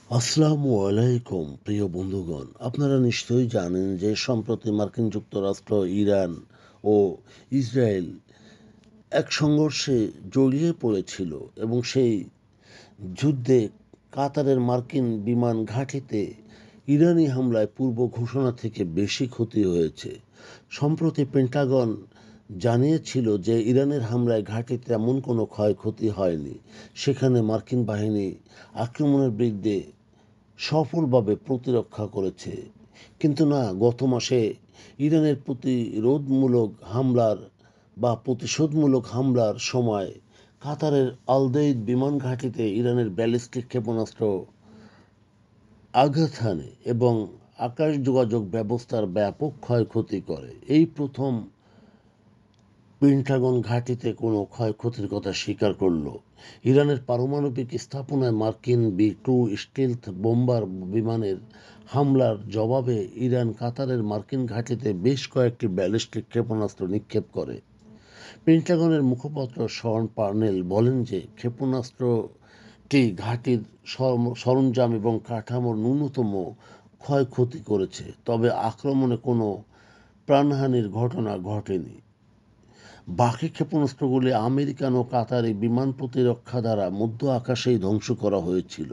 আসসালামু আলাইকুম প্রিয় বন্ধুগণ, আপনারা নিশ্চয়ই জানেন যে সম্প্রতি মার্কিন যুক্তরাষ্ট্র, ইরান ও ইসরায়েল এক সংঘর্ষে জড়িয়ে পড়েছিল এবং সেই যুদ্ধে কাতারের মার্কিন বিমান ঘাঁটিতে ইরানি হামলায় পূর্ব ঘোষণা থেকে বেশি ক্ষতি হয়েছে। সম্প্রতি পেন্টাগন জানিয়েছিল যে ইরানের হামলায় ঘাঁটিতে এমন কোনো ক্ষয়ক্ষতি হয়নি। সেখানে মার্কিন বাহিনী আক্রমণের বিরুদ্ধে সফলভাবে প্রতিরক্ষা করেছে। কিন্তু না, গত মাসে ইরানের প্রতিশোধমূলক হামলার সময় কাতারের আলদেইদ বিমান ঘাঁটিতে ইরানের ব্যালিস্টিক ক্ষেপণাস্ত্র আঘাত হানে এবং আকাশ যোগাযোগ ব্যবস্থার ব্যাপক ক্ষয়ক্ষতি করে। এই প্রথম পেন্টাগন ঘাঁটিতে কোনো ক্ষয়ক্ষতির কথা স্বীকার করল। ইরানের পারমাণবিক স্থাপনায় মার্কিন বি-2 স্টিলথ বোম্বার বিমানের হামলার জবাবে ইরান কাতারের মার্কিন ঘাঁটিতে বেশ কয়েকটি ব্যালিস্টিক ক্ষেপণাস্ত্র নিক্ষেপ করে। পেন্টাগনের মুখপাত্র শন পার্নেল বলেন যে ক্ষেপণাস্ত্রটি ঘাঁটির সরঞ্জাম এবং কাঠামোর ন্যূনতম ক্ষয়ক্ষতি করেছে, তবে আক্রমণে কোনো প্রাণহানির ঘটনা ঘটেনি। বাকি ক্ষেপণাস্ত্রগুলি আমেরিকান ও কাতারি বিমান প্রতিরক্ষা দ্বারা মধ্য আকাশেই ধ্বংস করা হয়েছিল।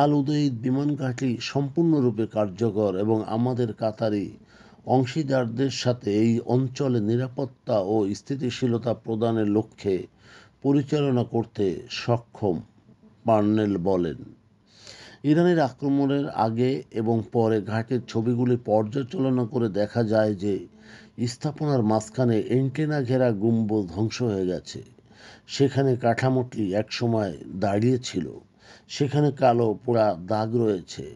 আল উদেইদ বিমান ঘাঁটি সম্পূর্ণরূপে কার্যকর এবং আমাদের কাতারি অংশীদারদের সাথে এই অঞ্চলে নিরাপত্তা ও স্থিতিশীলতা প্রদানের লক্ষ্যে পরিচালনা করতে সক্ষম, পার্নেল বলেন। ইরানের আক্রমণের আগে এবং পরে ঘাঁটির ছবিগুলি পর্যালোচনা করে দেখা যায় যে স্থাপনার মাঝখানে এন্টেনা ঘেরা গম্বুজ ধ্বংস হয়ে গেছে। সেখানে কাঠামোটি একসময় দাঁড়িয়ে ছিল। সেখানে কালো পোড়া দাগ রয়েছে।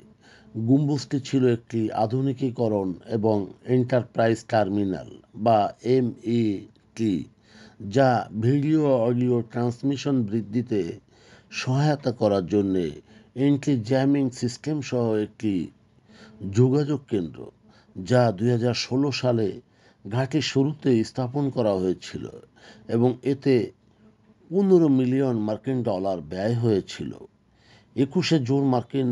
গম্বুজটি ছিল একটি আধুনিকীকরণ এবং এন্টারপ্রাইজ টার্মিনাল বা এমইটি, যা ভিডিও অডিও ট্রান্সমিশন বৃদ্ধিতে সহায়তা করার জন্য এন্টি জ্যামিং সিস্টেম সহ একটি যোগাযোগ কেন্দ্র, যা 2016 সালে ঘাঁটির শুরুতে স্থাপন করা হয়েছিল এবং এতে $15 মিলিয়ন ব্যয় হয়েছিল। 21শে জুন মার্কিন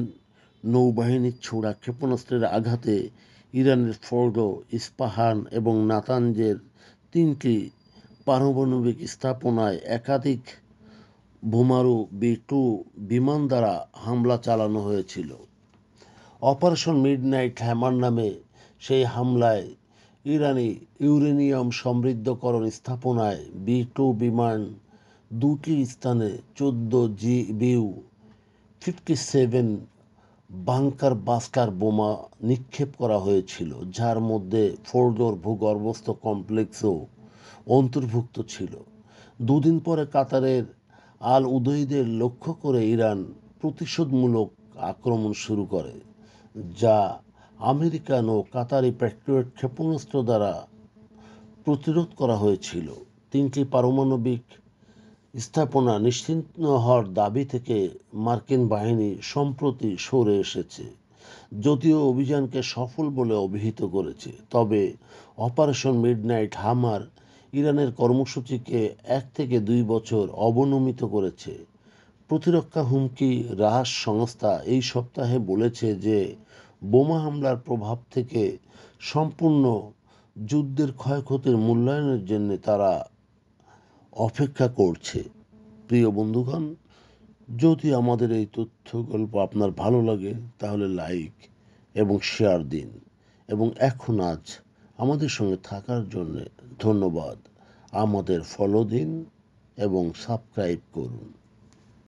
নৌবাহিনীর ছোড়া ক্ষেপণাস্ত্রের আঘাতে ইরানের ফোর্ডো, ইস্পাহান এবং নাতানজের 3টি পারমাণবিক স্থাপনায় একাধিক বোমারু বি-2 বিমান দ্বারা হামলা চালানো হয়েছিল। অপারেশন মিডনাইট হ্যামার নামে সেই হামলায় ইরানি ইউরেনিয়াম সমৃদ্ধকরণ স্থাপনায় বি-2 বিমান দুটি স্থানে 14 GBU-57 বাংকার বাস্টার বোমা নিক্ষেপ করা হয়েছিল, যার মধ্যে ফোর্ডোর ভূগর্ভস্থ কমপ্লেক্সও অন্তর্ভুক্ত ছিল। দুদিন পরে কাতারের আল উদৈদের লক্ষ্য করে ইরান প্রতিশোধমূলক আক্রমণ শুরু করে, যা আমেরিকান ও কাতারি প্যাট্রিয়ট ক্ষেপণাস্ত্র দ্বারা প্রতিরোধ করা হয়েছিল। 3টি পারমাণবিক স্থাপনা নিশ্চিহ্ন হওয়ার দাবি থেকে মার্কিন বাহিনী সম্প্রতি সরে এসেছে, যদিও অভিযানকে সফল বলে অভিহিত করেছে। তবে অপারেশন মিডনাইট হামার ইরানের কর্মসূচিকে 1 থেকে 2 বছর অবনমিত করেছে। প্রতিরক্ষা হুমকি হ্রাস সংস্থা এই সপ্তাহে বলেছে যে বোমা হামলার প্রভাব থেকে সম্পূর্ণ যুদ্ধের ক্ষয়ক্ষতির মূল্যায়নের জন্য তারা অপেক্ষা করছে। প্রিয় বন্ধুগণ, যদি আমাদের এই তথ্য গল্প আপনার ভালো লাগে তাহলে লাইক এবং শেয়ার দিন এবং আজ আমাদের সঙ্গে থাকার জন্য ধন্যবাদ। আমাদের ফলো দিন এবং সাবস্ক্রাইব করুন।